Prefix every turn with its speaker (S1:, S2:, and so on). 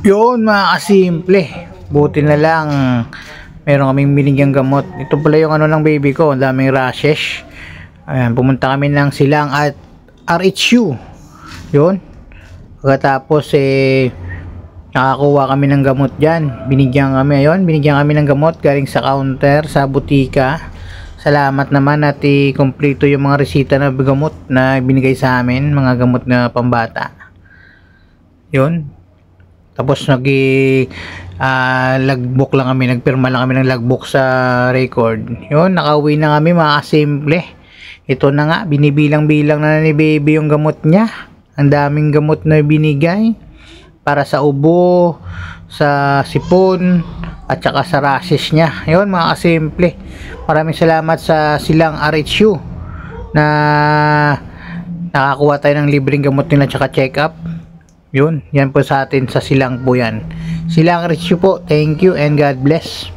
S1: Yun mga kasimple. Buti na lang meron kaming binigyang gamot. Ito pala yung ano ng baby ko, ang daming rashes. Ayan, pumunta kami ng Silang at RHU. Yun. Pagkatapos nakakuha kami ng gamot diyan. Binigyan kami ng gamot galing sa counter sa butika. Salamat naman at kumpleto yung mga resita na gamot na binigay sa amin, mga gamot na pambata. Yun. Tapos logbook lang kami, nagpirma lang kami ng logbook sa record. Yun, nakauwi na kami mga simple. Ito na nga, binibilang-bilang na ni baby yung gamot niya. Ang daming gamot na binigay para sa ubo, sa sipon, at saka sa rashes niya. Yun mga kasimple. Maraming salamat sa Silang RHU na nakakuha tayo ng libreng gamot nila at saka check up. Yun, yan po sa atin sa Silang po yan. Silang RHU po, thank you and God bless.